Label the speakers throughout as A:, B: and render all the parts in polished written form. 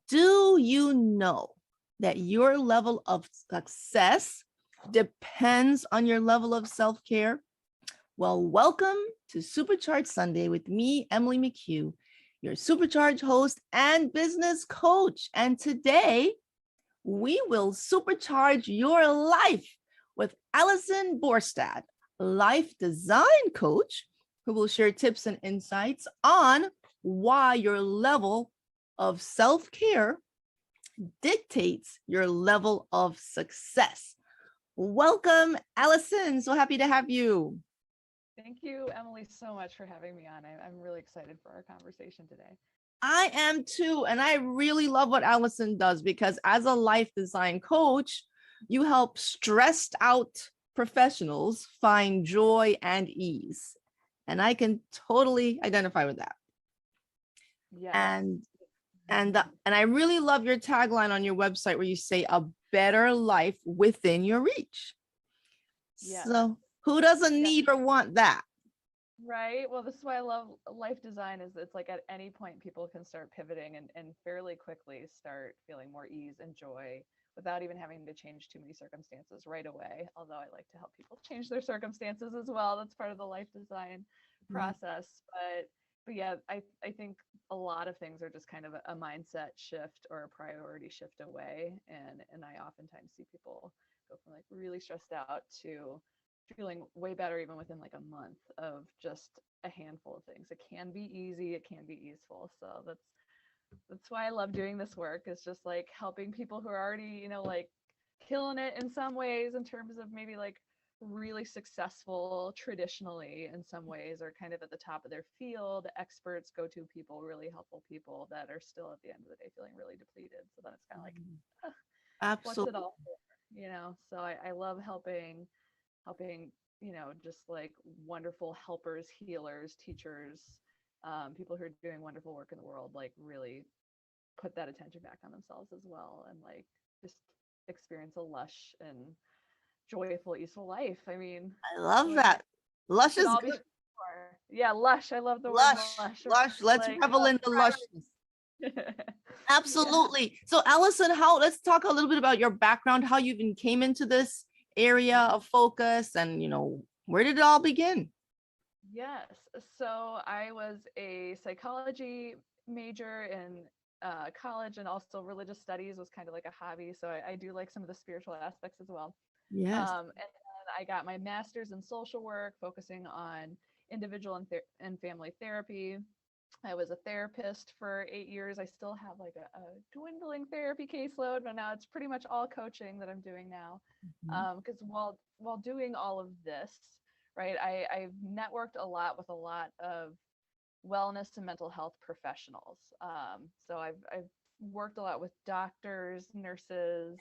A: Do you know that your level of success depends on your level of self-care? Well, welcome to Supercharged Sunday with me, Emily McHugh, your Supercharged host and business coach. And today, we will supercharge your life with Allison Borstad, life design coach, who will share tips and insights on why your level of self-care dictates your level of success. Welcome, Allison. So happy to have you.
B: Thank you, Emily, so much for having me on. I'm really excited for our conversation today.
A: I am too. And I really love what Allison does because as a life design coach, you help stressed out professionals find joy and ease. And I can totally identify with that.
B: Yes.
A: And I really love your tagline on your website where you say a better life within your reach.
B: Yes.
A: So who doesn't need or want that?
B: Right. Well, this is why I love life design is it's like at any point people can start pivoting and fairly quickly start feeling more ease and joy without even having to change too many circumstances right away. Although I like to help people change their circumstances as well. That's part of the life design process. But yeah, I think a lot of things are just kind of a mindset shift or a priority shift away. And I oftentimes see people go from like really stressed out to feeling way better even within like a month of just a handful of things. It can be easy, it can be easeful. So that's why I love doing this work. It's just like helping people who are already, like killing it in some ways in terms of maybe like really successful traditionally in some ways or kind of at the top of their field, experts, go-to people, really helpful people that are still at the end of the day feeling really depleted. So then it's kind of like, what's it
A: Absolutely.
B: all for? So I love helping just like wonderful helpers, healers, teachers, people who are doing wonderful work in the world, like really put that attention back on themselves as well and like just experience a lush and joyful, easeful life. I mean,
A: I
B: I feel
A: love
B: like
A: that. Lush
B: we could
A: is
B: all be
A: good.
B: more. Yeah, lush. I love the word
A: Lush,
B: lush.
A: lush. Let's
B: Like
A: revel in the lushness.
B: yeah.
A: Absolutely. So Allison, let's talk a little bit about your background, how you even came into this area of focus and, where did it all begin?
B: Yes. So I was a psychology major in college, and also religious studies was kind of like a hobby. So I do like some of the spiritual aspects as well.
A: Yes.
B: And then I got my master's in social work, focusing on individual and family therapy. I was a therapist for 8 years. I still have like a dwindling therapy caseload, but now it's pretty much all coaching that I'm doing now.
A: Mhm.
B: Because while doing all of this, right, I've networked a lot with a lot of wellness and mental health professionals. So I've worked a lot with doctors, nurses,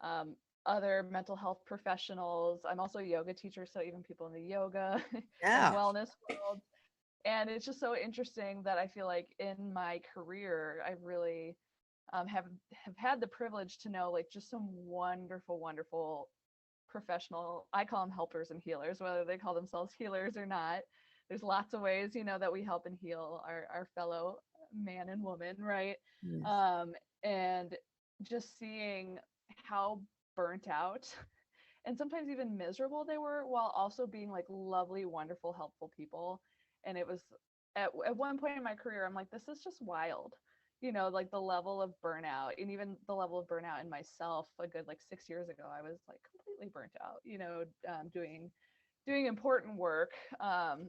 B: um, other mental health professionals. I'm also a yoga teacher, so even people in the yoga and
A: Yeah.
B: wellness world. And it's just so interesting that I feel like in my career, I really have had the privilege to know like just some wonderful, wonderful professional. I call them helpers and healers, whether they call themselves healers or not. There's lots of ways, that we help and heal our fellow man and woman, right?
A: Yes.
B: Um, and just seeing how burnt out and sometimes even miserable they were while also being like lovely, wonderful, helpful people. And it was at one point in my career, I'm like, this is just wild. Like the level of burnout and even the level of burnout in myself a good like 6 years ago, I was like completely burnt out, doing important work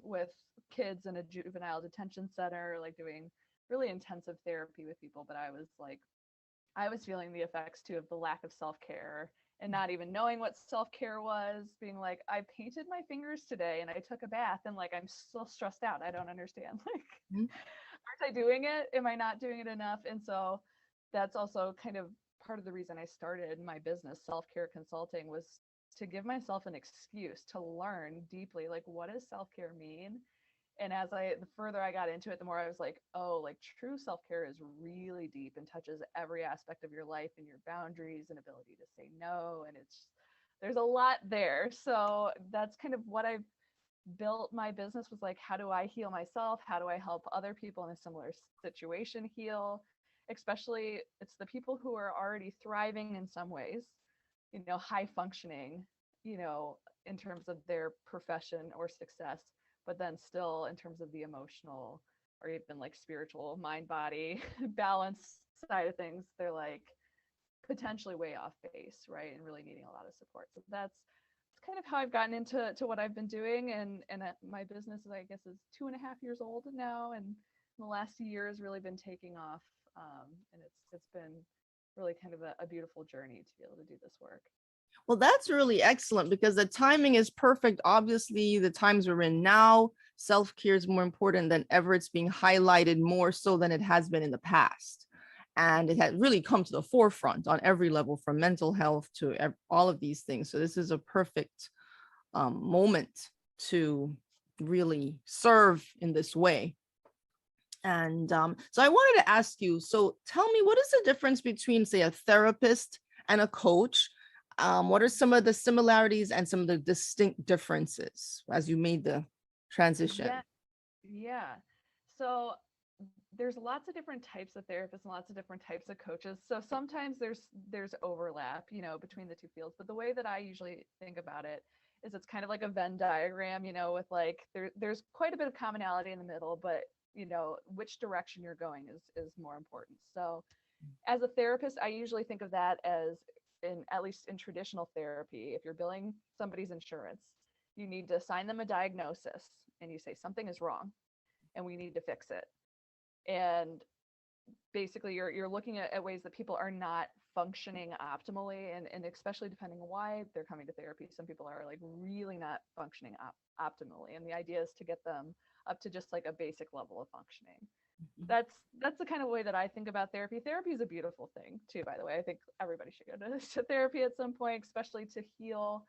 B: with kids in a juvenile detention center, like doing really intensive therapy with people. But I was feeling the effects too of the lack of self-care and not even knowing what self-care was, being like, I painted my fingers today and I took a bath and like I'm still stressed out. I don't understand. Like,
A: Mhm.
B: aren't I doing it? Am I not doing it enough? And so that's also kind of part of the reason I started my business, self-care consulting, was to give myself an excuse to learn deeply, like, what does self-care mean? And the further I got into it, the more I was like, oh, like true self-care is really deep and touches every aspect of your life and your boundaries and ability to say no. And there's a lot there. So that's kind of what I've built my business, was like, how do I heal myself? How do I help other people in a similar situation heal? especially it's the people who are already thriving in some ways, high functioning, in terms of their profession or success, but then still in terms of the emotional or even like spiritual mind body balance side of things, they're like potentially way off base, right? And really needing a lot of support. So that's kind of how I've gotten into what I've been doing. And my business, I guess, is 2.5 years old now. And the last year has really been taking off. And it's been really kind of a beautiful journey to be able to do this work.
A: Well, that's really excellent because the timing is perfect. Obviously, the times we're in now, self-care is more important than ever. It's being highlighted more so than it has been in the past. And it has really come to the forefront on every level, from mental health to all of these things. So this is a perfect moment to really serve in this way. And so I wanted to ask you, so tell me, what is the difference between, say, a therapist and a coach? What are some of the similarities and some of the distinct differences as you made the transition?
B: Yeah. So there's lots of different types of therapists and lots of different types of coaches. So sometimes there's overlap, between the two fields. But the way that I usually think about it is it's kind of like a Venn diagram, with like there's quite a bit of commonality in the middle, but which direction you're going is more important. So as a therapist, I usually think of that as, at least in traditional therapy, if you're billing somebody's insurance, you need to assign them a diagnosis and you say something is wrong and we need to fix it. And basically you're looking at ways that people are not functioning optimally, and especially depending on why they're coming to therapy. Some people are like really not functioning optimally, and the idea is to get them up to just like a basic level of functioning. That's the kind of way that I think about therapy. Therapy is a beautiful thing too, by the way. I think everybody should go to therapy at some point, especially to heal,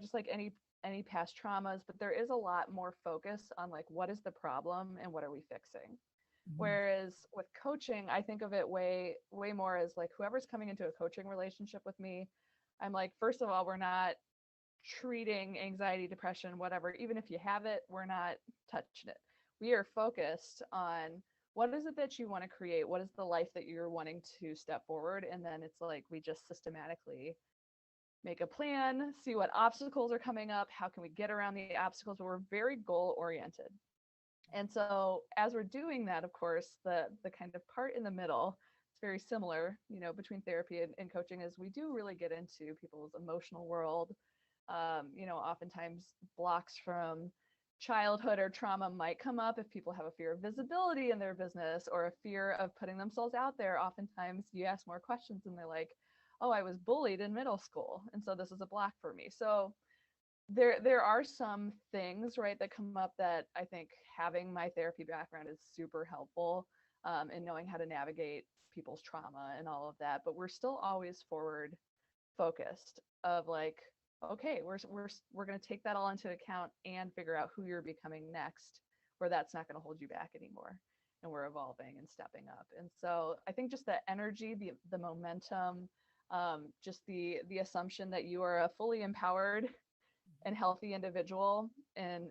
B: just like any past traumas. But there is a lot more focus on like, what is the problem and what are we fixing? Whereas with coaching, I think of it way more as like, whoever's coming into a coaching relationship with me, I'm like, first of all, we're not treating anxiety, depression, whatever. Even if you have it, we're not touching it. We are focused on what is it that you want to create? What is the life that you're wanting to step forward? And then it's like, we just systematically make a plan, see what obstacles are coming up, how can we get around the obstacles, but we're very goal oriented. And so as we're doing that, of course, the kind of part in the middle, it's very similar, between therapy and coaching, is we do really get into people's emotional world. Oftentimes blocks from childhood or trauma might come up if people have a fear of visibility in their business or a fear of putting themselves out there. Oftentimes you ask more questions and they're like, oh, I was bullied in middle school, and so this is a block for me. So there are some things, right, that come up that I think having my therapy background is super helpful, in knowing how to navigate people's trauma and all of that. But we're still always forward focused of like, okay, we're going to take that all into account and figure out who you're becoming next, where that's not going to hold you back anymore. And we're evolving and stepping up. And so I think just the energy, the momentum, just the assumption that you are a fully empowered and healthy individual, and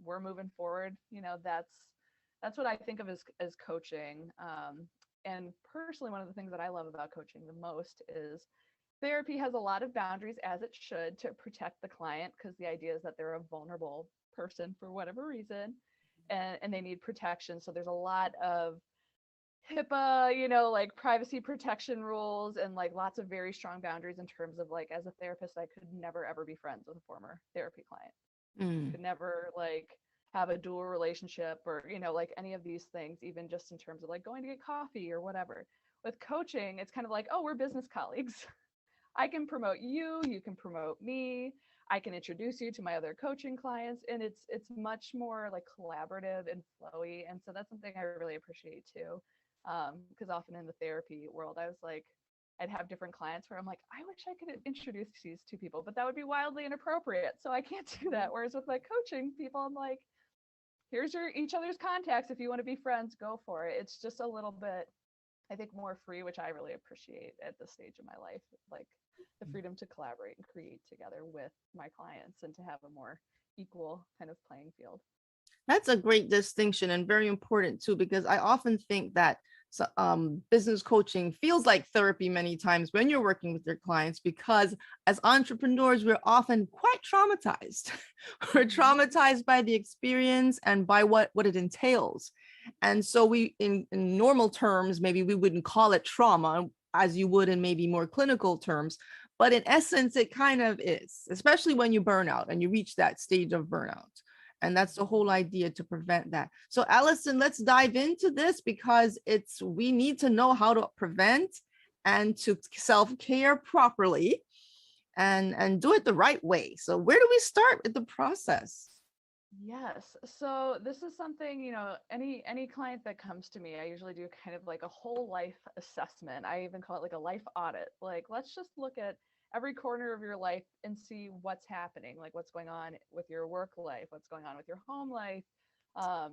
B: we're moving forward, that's what I think of as coaching. And personally, one of the things that I love about coaching the most is therapy has a lot of boundaries, as it should, to protect the client, because the idea is that they're a vulnerable person for whatever reason, and they need protection. So there's a lot of HIPAA, like privacy protection rules, and like lots of very strong boundaries in terms of like, as a therapist, I could never ever be friends with a former therapy client. Could never like have a dual relationship, or like any of these things, even just in terms of like going to get coffee or whatever. With coaching, it's kind of like, oh, we're business colleagues. I can promote you, you can promote me, I can introduce you to my other coaching clients, and it's much more like collaborative and flowy. And so that's something I really appreciate too. Because often in the therapy world, I was like, I'd have different clients where I'm like, I wish I could introduce these two people, but that would be wildly inappropriate, so I can't do that. Whereas with my coaching people, I'm like, here's each other's contacts. If you want to be friends, go for it. It's just a little bit, I think, more free, which I really appreciate at this stage of my life, like the freedom to collaborate and create together with my clients, and to have a more equal kind of playing field.
A: That's a great distinction and very important too, because I often think that So, business coaching feels like therapy many times when you're working with your clients, because as entrepreneurs, we're often quite traumatized. We're traumatized by the experience and by what it entails. And so we, in normal terms, maybe we wouldn't call it trauma as you would in maybe more clinical terms, but in essence, it kind of is, especially when you burn out and you reach that stage of burnout. And that's the whole idea, to prevent that. So Allison, let's dive into this, because we need to know how to prevent and to self-care properly and do it the right way. So where do we start with the process?
B: Yes. So this is something, any client that comes to me, I usually do kind of like a whole life assessment. I even call it like a life audit. Like, let's just look at every corner of your life and see what's happening, like what's going on with your work life, what's going on with your home life,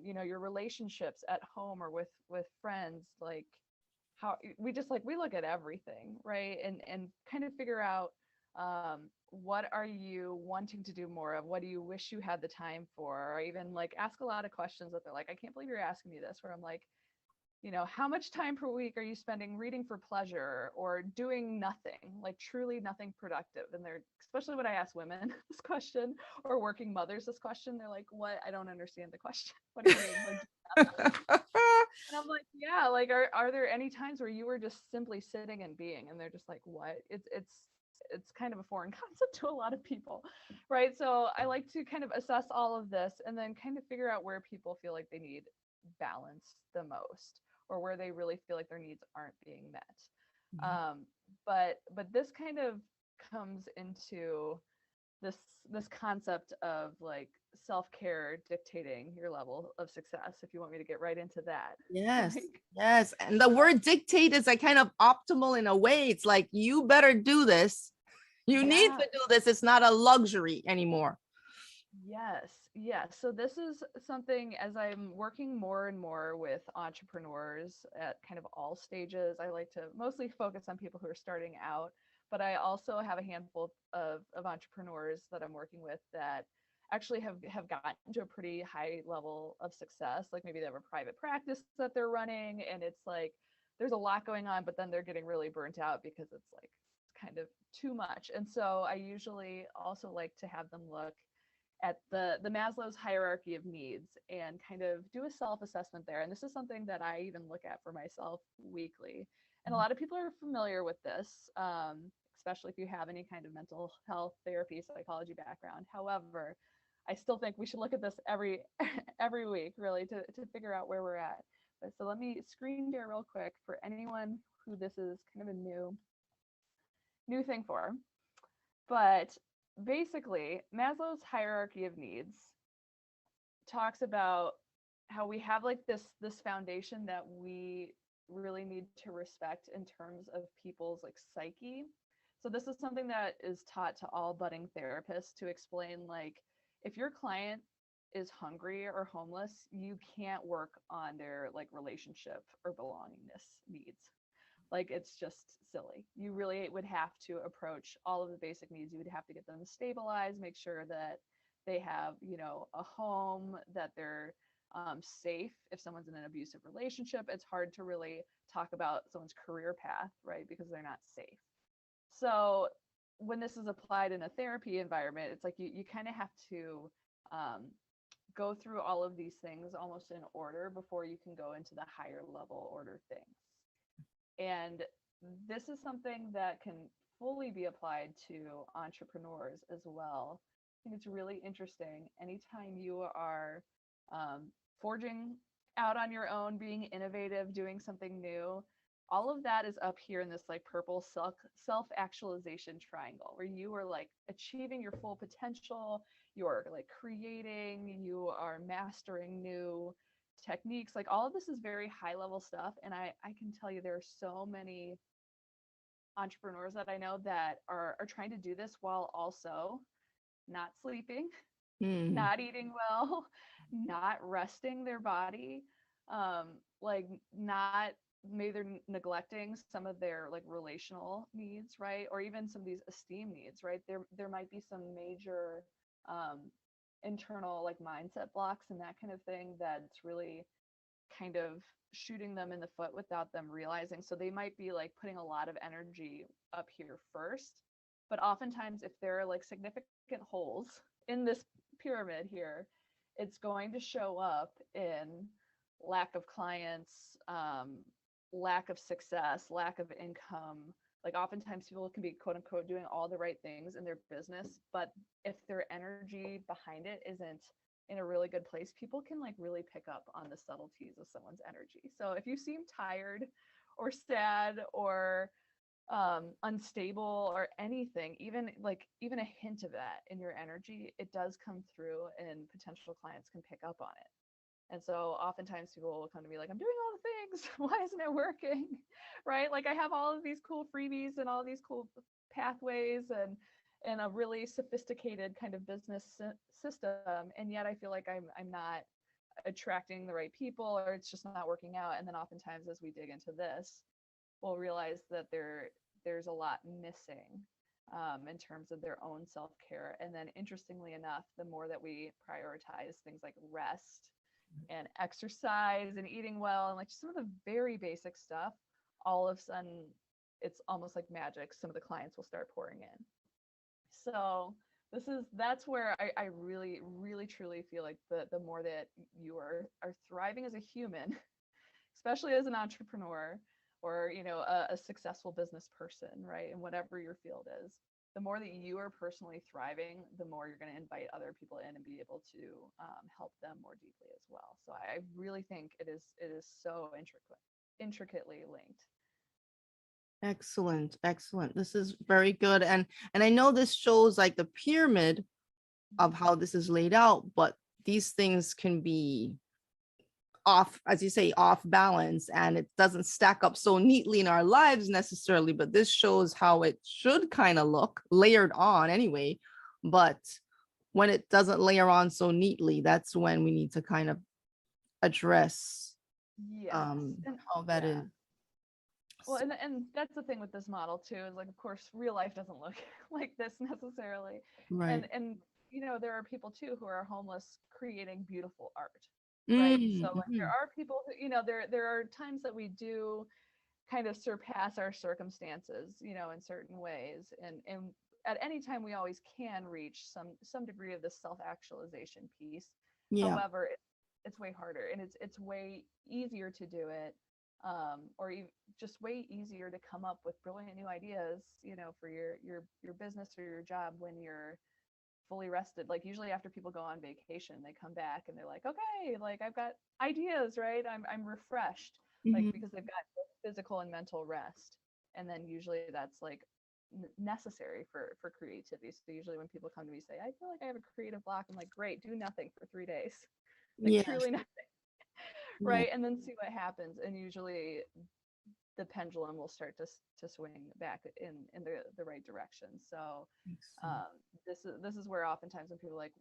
B: your relationships at home or with friends, like how we look at everything, right? And kind of figure out what are you wanting to do more of, what do you wish you had the time for, or even like ask a lot of questions that they're like, I can't believe you're asking me this, where I'm like, how much time per week are you spending reading for pleasure or doing nothing, like truly nothing productive? And they're, especially when I ask women this question, or working mothers this question, they're like, what? I don't understand the question. What do you mean? Like, and I'm like, yeah, like, are there any times where you were just simply sitting and being? And they're just like, what? It's kind of a foreign concept to a lot of people, right? So I like to kind of assess all of this and then kind of figure out where people feel like they need balance the most, or where they really feel like their needs aren't being met. Um, but this kind of comes into this this concept of like self-care dictating your level of success, if you want me to get right into that.
A: Yes,
B: Like,
A: yes. And the word dictate is like kind of optimal in a way. It's like, you better do this. You need
B: yeah.
A: to do this. It's not a luxury anymore.
B: Yes, yes. So this is something, as I'm working more and more with entrepreneurs at kind of all stages, I like to mostly focus on people who are starting out, but I also have a handful of entrepreneurs that I'm working with that actually have gotten to a pretty high level of success. Like maybe they have a private practice that they're running, and it's like there's a lot going on, but then they're getting really burnt out because it's like kind of too much. And so I usually also like to have them look at the Maslow's hierarchy of needs and kind of do a self-assessment there. And this is something that I even look at for myself weekly. And a lot of people are familiar with this, especially if you have any kind of mental health, therapy, psychology background. However, I still think we should look at this every week, really, to figure out where we're at. But so let me screen share real quick for anyone who this is kind of a new thing for. But basically, Maslow's hierarchy of needs talks about how we have like this foundation that we really need to respect in terms of people's like psyche. So this is something that is taught to all budding therapists, to explain like, if your client is hungry or homeless, you can't work on their like relationship or belongingness needs. Like, it's just silly. You really would have to approach all of the basic needs. You would have to get them stabilized, make sure that they have, a home, that they're safe. If someone's in an abusive relationship, it's hard to really talk about someone's career path, right? Because they're not safe. So when this is applied in a therapy environment, it's like you kind of have to um, go through all of these things almost in order before you can go into the higher level order things. And this is something that can fully be applied to entrepreneurs as well. I think it's really interesting. Anytime you are forging out on your own, being innovative, doing something new, all of that is up here in this like purple self actualization triangle, where you are like achieving your full potential, you're like creating, you are mastering new techniques. Like, all of this is very high level stuff, and I can tell you there are so many entrepreneurs that I know that are trying to do this while also not sleeping,
A: Hmm.
B: not eating well, not resting their body, like not, maybe they're neglecting some of their like relational needs, right? Or even some of these esteem needs, right? There might be some major um internal like mindset blocks and that kind of thing that's really kind of shooting them in the foot without them realizing. So they might be like putting a lot of energy up here first, but oftentimes if there are like significant holes in this pyramid here, it's going to show up in lack of clients, lack of success, lack of income. Like oftentimes people can be quote unquote doing all the right things in their business, but if their energy behind it isn't in a really good place, people can like really pick up on the subtleties of someone's energy. So if you seem tired or sad or unstable or anything, even a hint of that in your energy, it does come through and potential clients can pick up on it. And so oftentimes people will come to me like, I'm doing all the things. Why isn't it working? Right? Like I have all of these cool freebies and all these cool pathways and a really sophisticated kind of business system. And yet I feel like I'm not attracting the right people, or it's just not working out. And then oftentimes as we dig into this, we'll realize that there's a lot missing in terms of their own self-care. And then interestingly enough, the more that we prioritize things like rest and exercise and eating well and like some of the very basic stuff, all of a sudden it's almost like magic. Some of the clients will start pouring in. So that's where I really, really truly feel like the more that you are thriving as a human, especially as an entrepreneur or a successful business person, right? And whatever your field is, the more that you are personally thriving, the more you're going to invite other people in and be able to help them more deeply as well. So I really think it is so intricately linked.
A: Excellent, excellent. This is very good. And I know this shows like the pyramid of how this is laid out, but these things can be off, as you say, off balance, and it doesn't stack up so neatly in our lives necessarily, but this shows how it should kind of look layered on anyway. But when it doesn't layer on so neatly, that's when we need to kind of address how that is.
B: Well, and that's the thing with this model too, is like, of course, real life doesn't look like this necessarily.
A: Right.
B: And there are people too who are homeless creating beautiful art. Right. So like there are people who, there are times that we do kind of surpass our circumstances, in certain ways. And at any time we always can reach some degree of the self-actualization piece.
A: Yeah.
B: However, it's way harder, and it's way easier to do it, or just way easier to come up with brilliant new ideas, for your business or your job when you're fully rested. Like usually after people go on vacation, they come back and they're like, okay, like I've got ideas, right? I'm refreshed, like because they've got both physical and mental rest. And then usually that's like necessary for creativity. So usually when people come to me say, I feel like I have a creative block, I'm like, great, do nothing for 3 days. Like
A: Yes.
B: truly nothing.
A: Yeah.
B: Right. And then see what happens. And usually the pendulum will start to swing back in the right direction. So this is where oftentimes when people are like,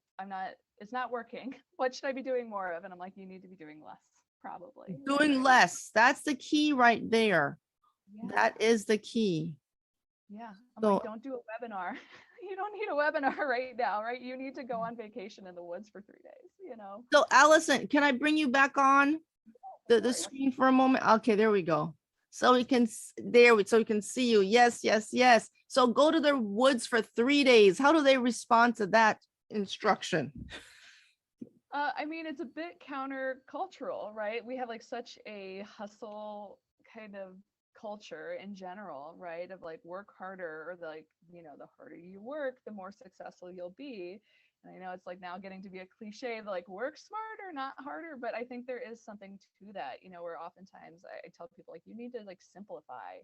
B: it's not working. What should I be doing more of? And I'm like, you need to be doing less, probably.
A: Doing less. That's the key right there.
B: Yeah.
A: That is the key.
B: Yeah. I'm like, don't do a webinar. You don't need a webinar right now, right? You need to go on vacation in the woods for 3 days,
A: So Allison, can I bring you back on the screen for a moment? Okay, there we go. So we can so we can see you. Yes, yes, yes. So go to the woods for 3 days. How do they respond to that instruction?
B: I mean, it's a bit countercultural, right? We have like such a hustle kind of culture in general, right? Of like work harder, or like, the harder you work, the more successful you'll be. And I know it's like now getting to be a cliche, like work smarter, not harder, but I think there is something to that, where oftentimes I tell people like, you need to like simplify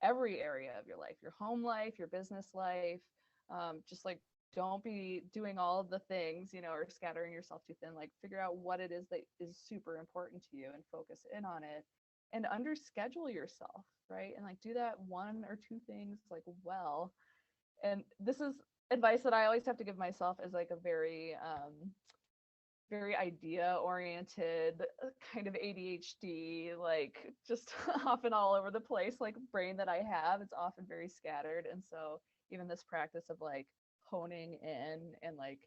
B: every area of your life, your home life, your business life. Just like, don't be doing all of the things, or scattering yourself too thin. Like figure out what it is that is super important to you and focus in on it, and under schedule yourself, right? And like do that 1 or 2 things like well. And this is advice that I always have to give myself as like a very very idea oriented kind of ADHD, like just often all over the place, like brain that I have. It's often very scattered. And so even this practice of like honing in and like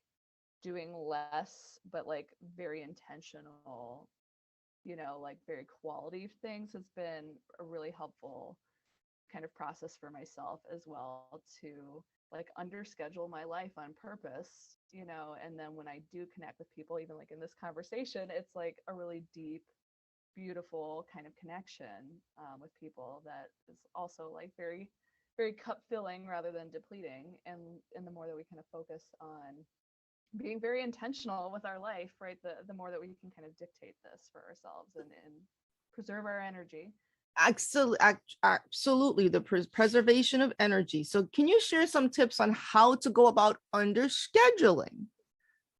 B: doing less, but like very intentional like very quality things has been a really helpful kind of process for myself as well to like underschedule my life on purpose, and then when I do connect with people, even like in this conversation, it's like a really deep, beautiful kind of connection with people that is also like very, very cup filling rather than depleting. And the more that we kind of focus on being very intentional with our life, right, the more that we can kind of dictate this for ourselves and preserve our energy.
A: Absolutely, the preservation of energy. So can you share some tips on how to go about under scheduling?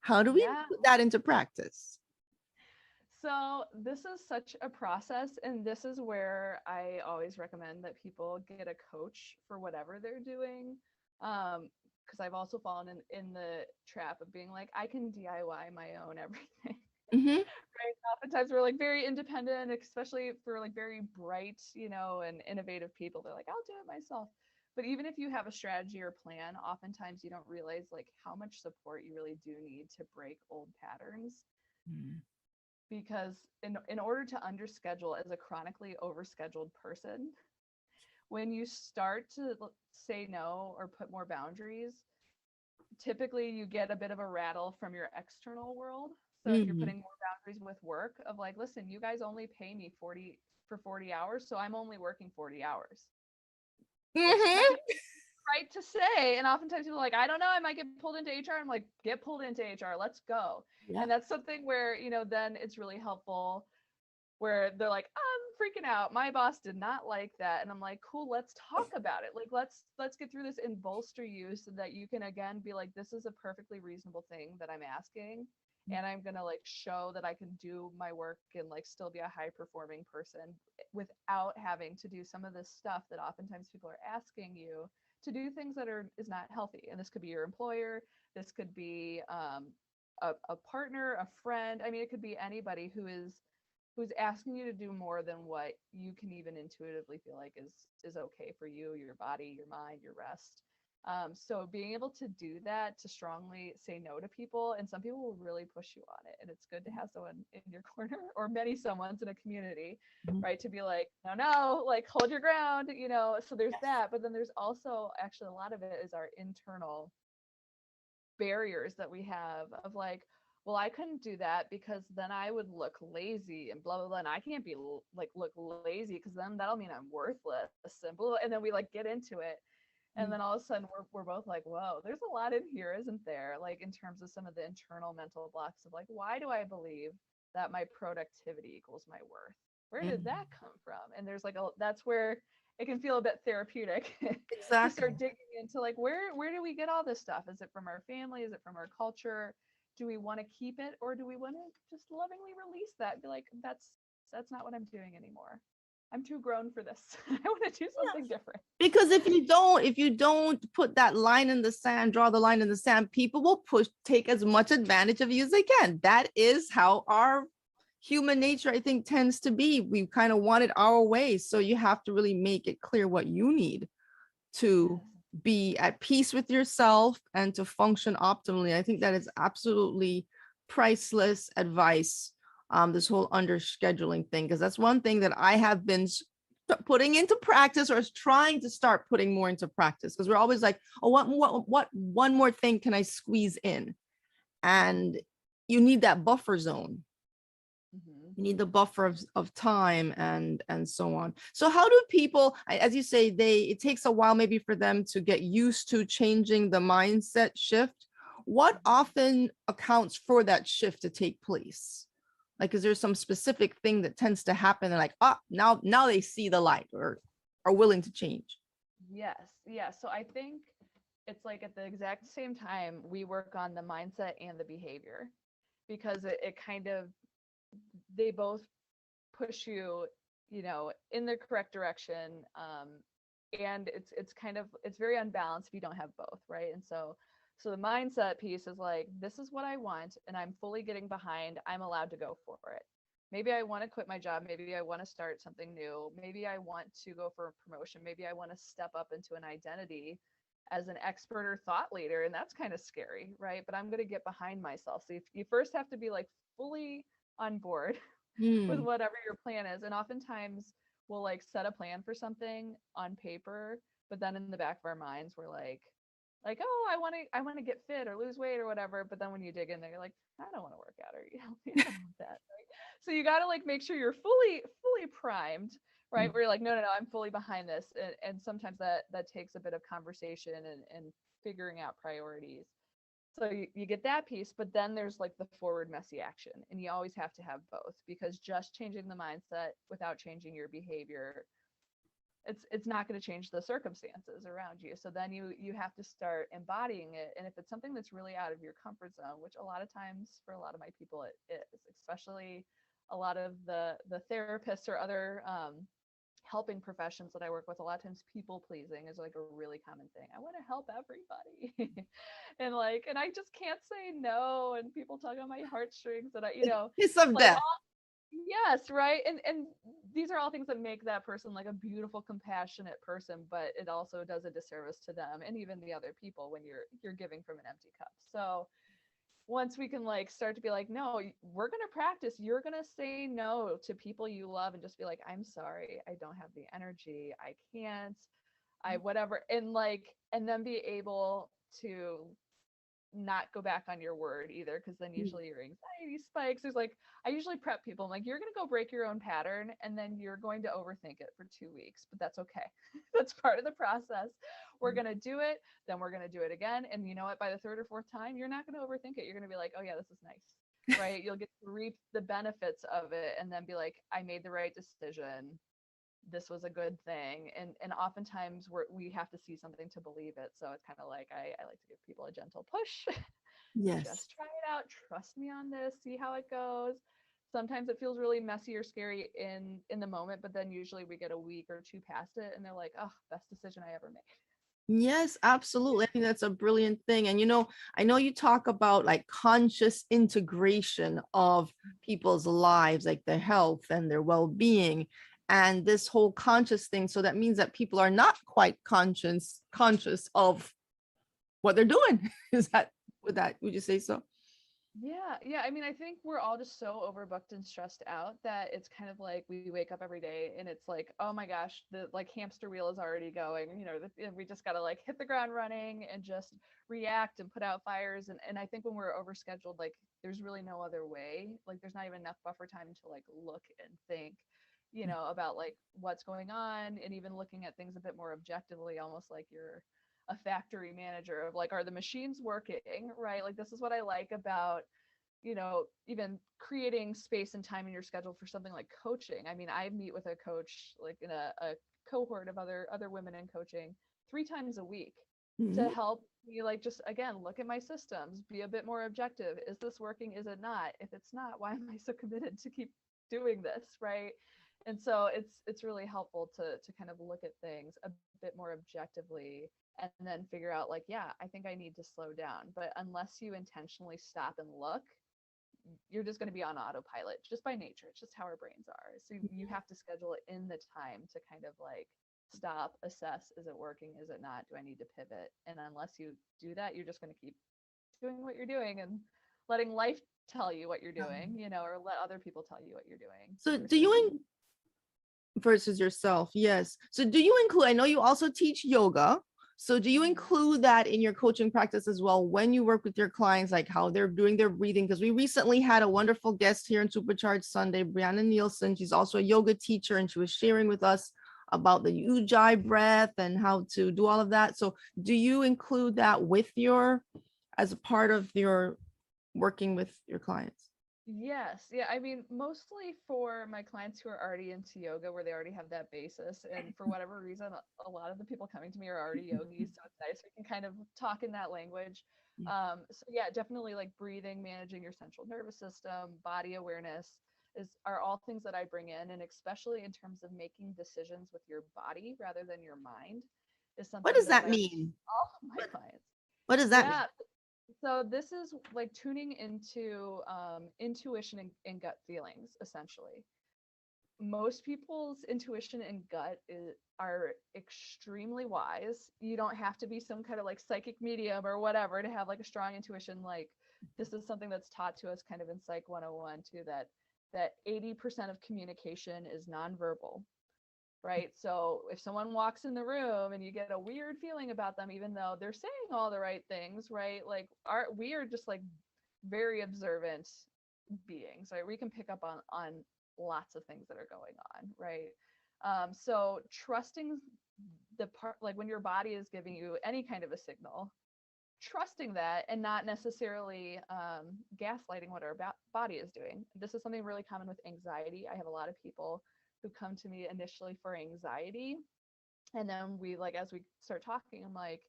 A: How do we
B: Yeah.
A: put that into practice?
B: So this is such a process, and this is where I always recommend that people get a coach for whatever they're doing. Because I've also fallen in the trap of being like, I can DIY my own everything.
A: Mm-hmm.
B: Right. Oftentimes we're like very independent, especially for like very bright, and innovative people. They're like, I'll do it myself. But even if you have a strategy or plan, oftentimes you don't realize like how much support you really do need to break old patterns. Because in order to underschedule as a chronically overscheduled person, when you start to say no or put more boundaries, typically you get a bit of a rattle from your external world. So if you're
A: Mm-hmm.
B: putting more boundaries with work of like, listen, you guys only pay me 40 hours, so I'm only working 40 hours, which
A: Mm-hmm.
B: technically right to say. And oftentimes people are like, I don't know, I might get pulled into HR. I'm like, get pulled into HR, let's go.
A: Yeah.
B: And that's something where, then it's really helpful where they're like, I'm freaking out. My boss did not like that. And I'm like, cool, let's talk about it. Like, let's get through this and bolster you so that you can again be like, this is a perfectly reasonable thing that I'm asking. And I'm gonna like show that I can do my work and like still be a high performing person without having to do some of this stuff that oftentimes people are asking you to do, things that is not healthy. And this could be your employer, this could be a partner, a friend. I mean, it could be anybody who's asking you to do more than what you can even intuitively feel like is okay for you, your body, your mind, your rest. So being able to do that, to strongly say no to people, and some people will really push you on it, and it's good to have someone in your corner or many someone's in a community,
A: Mhm.
B: right, to be like, no, like hold your ground, so there's that. But then there's also actually a lot of it is our internal barriers that we have of like, well, I couldn't do that because then I would look lazy and blah blah blah, and I can't be like look lazy because then that'll mean I'm worthless and blah, and then we like get into it, and then all of a sudden we're both like, whoa, there's a lot in here, isn't there, like in terms of some of the internal mental blocks of like, why do I believe that my productivity equals my worth? Where did
A: Mhm.
B: that come from? And there's like that's where it can feel a bit therapeutic to
A: Exactly.
B: start digging into like, where do we get all this stuff? Is it from our family? Is it from our culture? Do we want to keep it, or do we want to just lovingly release that, be like, that's not what I'm doing anymore, I'm too grown for this. I want to do something different.
A: Because if you don't put that line in the sand, draw the line in the sand, people will take as much advantage of you as they can. That is how our human nature, I think, tends to be. We kind of want it our way. So you have to really make it clear what you need to
B: Yes.
A: be at peace with yourself and to function optimally. I think that is absolutely priceless advice. This whole under scheduling thing, because that's one thing that I have been putting into practice, or is trying to start putting more into practice, because we're always like, oh, what one more thing can I squeeze in? And you need that buffer zone.
B: Mm-hmm.
A: You need the buffer of time and so on. So how do people, as you say, it takes a while maybe for them to get used to changing the mindset shift? What often accounts for that shift to take place? Like, is there some specific thing that tends to happen and like, now they see the light or are willing to change?
B: Yes. Yeah. So I think it's like at the exact same time we work on the mindset and the behavior, because it kind of, they both push you, in the correct direction. And it's kind of, it's very unbalanced if you don't have both, right? And so the mindset piece is like, this is what I want and I'm fully getting behind, I'm allowed to go for it. Maybe I want to quit my job, maybe I want to start something new, maybe I want to go for a promotion, maybe I want to step up into an identity as an expert or thought leader, and that's kind of scary, right? But I'm going to get behind myself. So you first have to be like fully on board with
A: Mm.
B: whatever your plan is. And oftentimes we'll like set a plan for something on paper, but then in the back of our minds we're like, oh, I want to get fit or lose weight or whatever. But then when you dig in there, you're like, I don't want to work out or eat healthy. I don't want that. Right? So you got to like make sure you're fully primed, right? Where you're like, no, I'm fully behind this. And sometimes that takes a bit of conversation and figuring out priorities. So you get that piece, but then there's like the forward messy action. And you always have to have both, because just changing the mindset without changing your behavior, it's not going to change the circumstances around you. So then you have to start embodying it. And if it's something that's really out of your comfort zone, which a lot of times for a lot of my people it is, especially a lot of the therapists or other helping professions that I work with, a lot of times people pleasing is like a really common thing. I want to help everybody. and I just can't say no, and people tug on my heartstrings, and
A: Kiss of
B: like
A: death.
B: yes, right. And these are all things that make that person like a beautiful, compassionate person, but it also does a disservice to them and even the other people when you're giving from an empty cup. So once we can like start to be like, no, we're going to practice, you're going to say no to people you love and just be like, I'm sorry, I don't have the energy, I can't, I whatever. And then be able to not go back on your word either, because then
A: Mm.
B: usually your anxiety spikes. There's like, I usually prep people. I'm like, you're going to go break your own pattern and then you're going to overthink it for 2 weeks, but that's okay. That's part of the process. We're going to do it, then we're going to do it again. And you know what? By the third or fourth time, you're not going to overthink it. You're going to be like, oh yeah, this is nice, right? You'll get to reap the benefits of it and then be like, I made the right decision, this was a good thing. And oftentimes we have to see something to believe it. So it's kind of like I like to give people a gentle push.
A: Yes.
B: Just try it out, trust me on this, see how it goes. Sometimes it feels really messy or scary in the moment, but then usually we get a week or two past it and they're like, oh, best decision I ever made.
A: Yes, absolutely. I think that's a brilliant thing. And I know you talk about like conscious integration of people's lives, like their health and their well-being, and this whole conscious thing. So that means that people are not quite conscious of what they're doing. Would you say so?
B: Yeah. I mean, I think we're all just so overbooked and stressed out that it's kind of like we wake up every day and it's like, oh my gosh, the like hamster wheel is already going. And we just got to like hit the ground running and just react and put out fires. And I think when we're overscheduled, like there's really no other way. Like there's not even enough buffer time to like look and think, about like what's going on, and even looking at things a bit more objectively, almost like you're a factory manager of like, are the machines working, right? Like this is what I like about even creating space and time in your schedule for something like coaching. I mean, I meet with a coach like in a cohort of other women in coaching 3 times a week to
A: Mhm.
B: help me like just again look at my systems, be a bit more objective. Is this working? Is it not? If it's not, why am I so committed to keep doing this, right? And so it's really helpful to kind of look at things a bit more objectively and then figure out like, yeah, I think I need to slow down. But unless you intentionally stop and look, you're just going to be on autopilot just by nature. It's just how our brains are. So you have to schedule it in the time to kind of like stop, assess, is it working, is it not, do I need to pivot? And unless you do that, you're just going to keep doing what you're doing and letting life tell you what you're doing, or let other people tell you what you're doing
A: So do
B: versus
A: you versus yourself? Yes. So do you include, I know you also teach yoga. So do you include that in your coaching practice as well when you work with your clients, like how they're doing their breathing? Because we recently had a wonderful guest here in Supercharged Sunday, Brianna Nielsen. She's also a yoga teacher, and she was sharing with us about the Ujjayi breath and how to do all of that. So do you include that with as a part of your working with your clients?
B: Yes. Yeah. I mean, mostly for my clients who are already into yoga, where they already have that basis. And for whatever reason, a lot of the people coming to me are already yogis. So it's nice. We can kind of talk in that language. So yeah, definitely like breathing, managing your central nervous system, body awareness are all things that I bring in. And especially in terms of making decisions with your body rather than your mind is
A: What
B: something
A: does
B: that
A: that
B: I
A: mean?
B: all my clients.
A: What does that mean?
B: Yeah. So this is like tuning into intuition and gut feelings, essentially. Most people's intuition and are extremely wise. You don't have to be some kind of like psychic medium or whatever to have like a strong intuition. Like this is something that's taught to us kind of in Psych 101 too, that that 80% of communication is nonverbal, right? So if someone walks in the room and you get a weird feeling about them, even though they're saying all the right things, right? Like we are just like very observant beings, right? We can pick up on lots of things that are going on, right? So trusting the part, like when your body is giving you any kind of a signal, trusting that and not necessarily gaslighting what our body is doing. This is something really common with anxiety. I have a lot of people who come to me initially for anxiety, and then we like as we start talking, I'm like,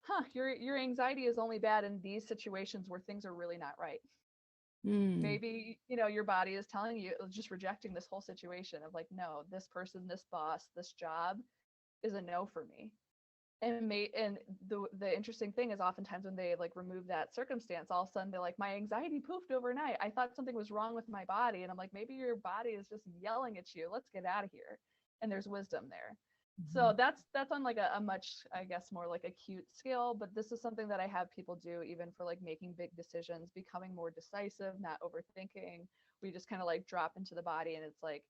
B: huh, your anxiety is only bad in these situations where things are really not right.
A: Mm.
B: Maybe, you know, your body is telling you, just rejecting this whole situation of like, no, this person, this boss, this job is a no for me. And the interesting thing is oftentimes when they like remove that circumstance, all of a sudden they're like, my anxiety poofed overnight. I thought something was wrong with my body. And I'm like, maybe your body is just yelling at you, let's get out of here. And there's wisdom there. So that's on like a much, I guess, more like acute scale, but this is something that I have people do even for like making big decisions, becoming more decisive, not overthinking. We just kind of like drop into the body, and it's like,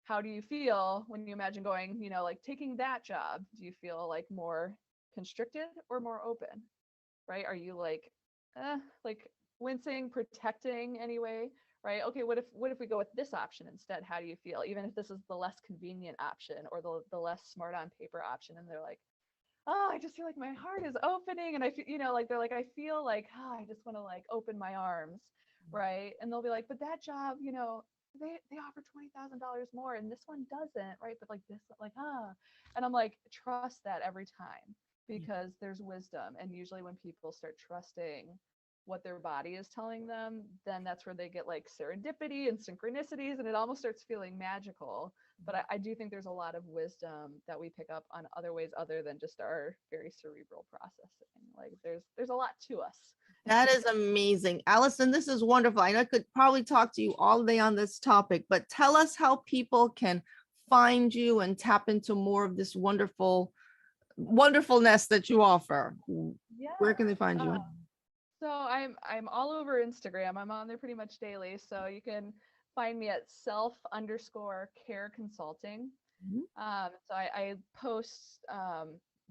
B: how do you feel when you imagine going, you know, like taking that job? Do you feel like more constricted or more open? Right? Are you like wincing, protecting anyway? Right? Okay, what if we go with this option instead? How do you feel? Even if this is the less convenient option or the less smart on paper option, and they're like, oh, I just feel like my heart is opening, and I feel, you know, like they're like, I feel like, oh, I just want to like open my arms, right? And they'll be like, but that job, you know, they offer $20,000 more, and this one doesn't, right? But like this, like and I'm like, trust that every time, because there's wisdom, and usually when people start trusting what their body is telling them, then that's where they get like serendipity and synchronicities, and it almost starts feeling magical. But I do think there's a lot of wisdom that we pick up on other ways other than just our very cerebral processing. Like there's a lot to us.
A: That is amazing. Allison, this is wonderful. I know I could probably talk to you all day on this topic, but tell us how people can find you and tap into more of this wonderfulness that you offer. Where
B: Yes.
A: can they find you?
B: So I'm all over Instagram. I'm on there pretty much daily. So you can find me at self_care consulting.
A: Mhm.
B: So I post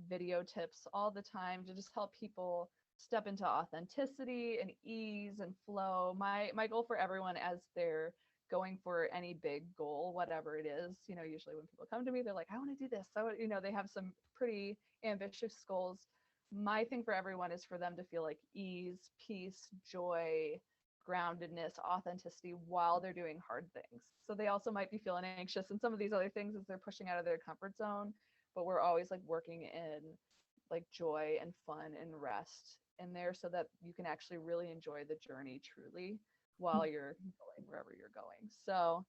B: video tips all the time to just help people step into authenticity and ease and flow. My goal for everyone as they're going for any big goal, whatever it is, you know, usually when people come to me, they're like, I want to do this. So, you know, they have some pretty ambitious goals. My thing for everyone is for them to feel like ease, peace, joy, groundedness, authenticity while they're doing hard things. So they also might be feeling anxious and some of these other things as they're pushing out of their comfort zone, but we're always like working in like joy and fun and rest in there so that you can actually really enjoy the journey truly while you're going wherever you're going. So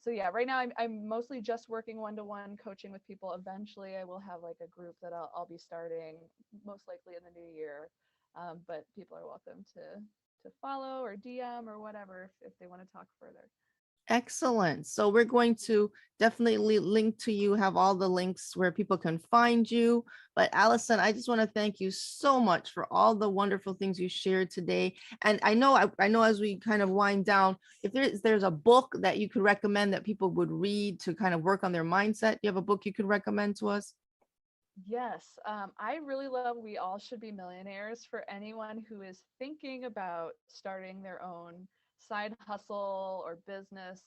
B: yeah, right now I'm mostly just working one-to-one coaching with people. Eventually I will have like a group that I'll be starting most likely in the new year. But people are welcome to follow or DM or whatever if they want to talk further.
A: Excellent. So we're going to definitely link to you, have all the links where people can find you. But Allison, I just want to thank you so much for all the wonderful things you shared today. And I know as we kind of wind down, if there's a book that you could recommend that people would read to kind of work on their mindset, do you have a book you could recommend to us?
B: Yes, I really love We All Should Be Millionaires for anyone who is thinking about starting their own side hustle or business.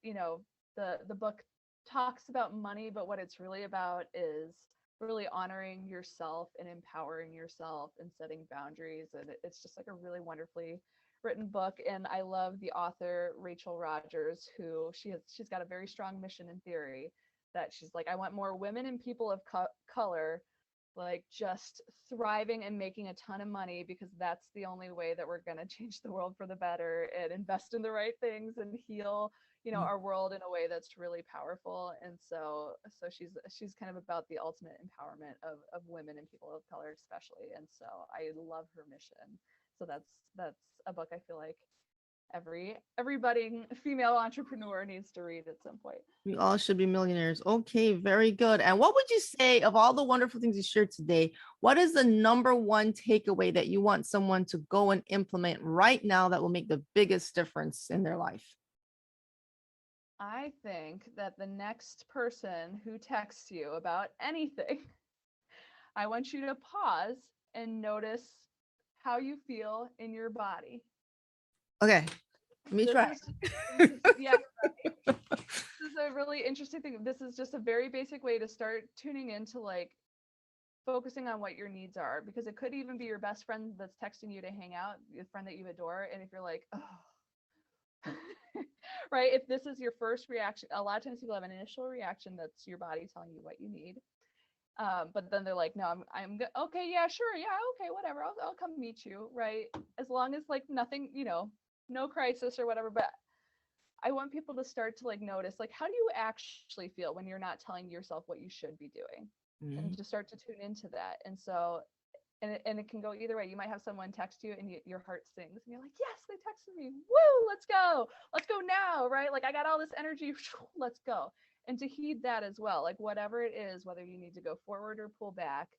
B: You know, the book talks about money, but what it's really about is really honoring yourself and empowering yourself and setting boundaries. And it's just like a really wonderfully written book. And I love the author Rachel Rogers, who she's got a very strong mission and theory that she's like, I want more women and people of color like just thriving and making a ton of money, because that's the only way that we're going to change the world for the better and invest in the right things and heal, you know, our world in a way that's really powerful. And so she's kind of about the ultimate empowerment of women and people of color especially. And so I love her mission. So that's a book I feel like every budding female entrepreneur needs to read at some point.
A: We all should be millionaires. Okay, very good. And what would you say of all the wonderful things you shared today? What is the number one takeaway that you want someone to go and implement right now that will make the biggest difference in their life?
B: I think that the next person who texts you about anything, I want you to pause and notice how you feel in your body.
A: Okay, let me try.
B: Yeah, right. This is a really interesting thing. This is just a very basic way to start tuning into like focusing on what your needs are, because it could even be your best friend that's texting you to hang out, your friend that you adore. And if you're like, oh, right, if this is your first reaction, a lot of times people have an initial reaction that's your body telling you what you need. But then they're like, no, I'm good. Okay, yeah, sure, yeah, okay, whatever, I'll come meet you, right? As long as like nothing, no crisis or whatever. But I want people to start to like notice, like, how do you actually feel when you're not telling yourself what you should be doing, and to start to tune into that. And so, and it can go either way. You might have someone text you and your heart sings and you're like, yes, they texted me. Woo, let's go now, right? Like I got all this energy, let's go. And to heed that as well, like whatever it is, whether you need to go forward or pull back,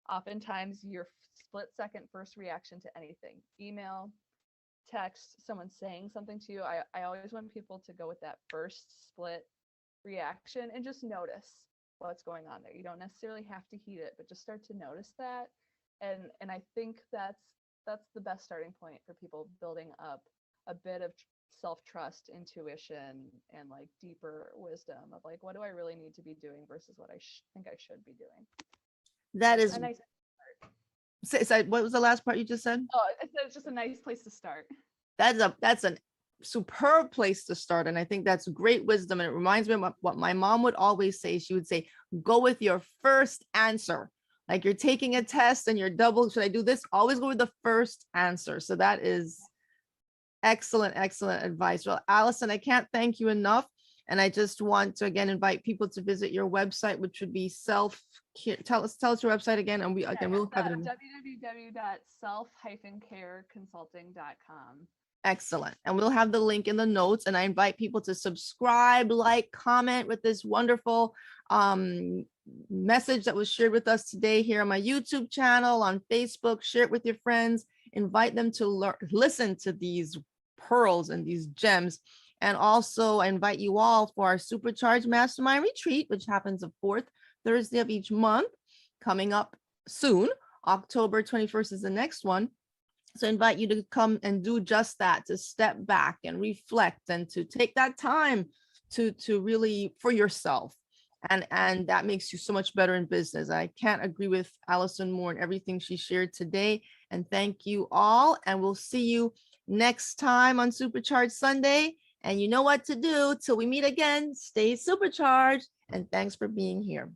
B: oftentimes your split second first reaction to anything, email, text, someone saying something to you, I always want people to go with that first split reaction and just notice what's going on there. You don't necessarily have to heed it, but just start to notice that. And I think that's the best starting point for people building up a bit of self-trust, intuition, and like deeper wisdom of like, what do I really need to be doing versus what I think I should be doing.
A: That is
B: a nice
A: what was the last part you just said?
B: Oh, it's just a nice place to start.
A: That's a superb place to start. And I think that's great wisdom. And it reminds me of what my mom would always say. She would say, go with your first answer. Like you're taking a test and you're should I do this? Always go with the first answer. So that is excellent, excellent advice. Well, Allison, I can't thank you enough. And I just want to again invite people to visit your website, which would be tell us your website again, and we'll have it in
B: www.self-careconsulting.com.
A: Excellent. And we'll have the link in the notes. And I invite people to subscribe, like, comment with this wonderful message that was shared with us today here on my YouTube channel, on Facebook. Share it with your friends. Invite them to listen to these pearls and these gems. And also I invite you all for our Supercharged Mastermind Retreat, which happens the fourth Thursday of each month, coming up soon. October 21st is the next one. So I invite you to come and do just that, to step back and reflect and to take that time to really for yourself. And that makes you so much better in business. I can't agree with Allison more in everything she shared today. And thank you all. And we'll see you next time on Supercharged Sunday. And you know what to do till we meet again. Stay supercharged. And thanks for being here.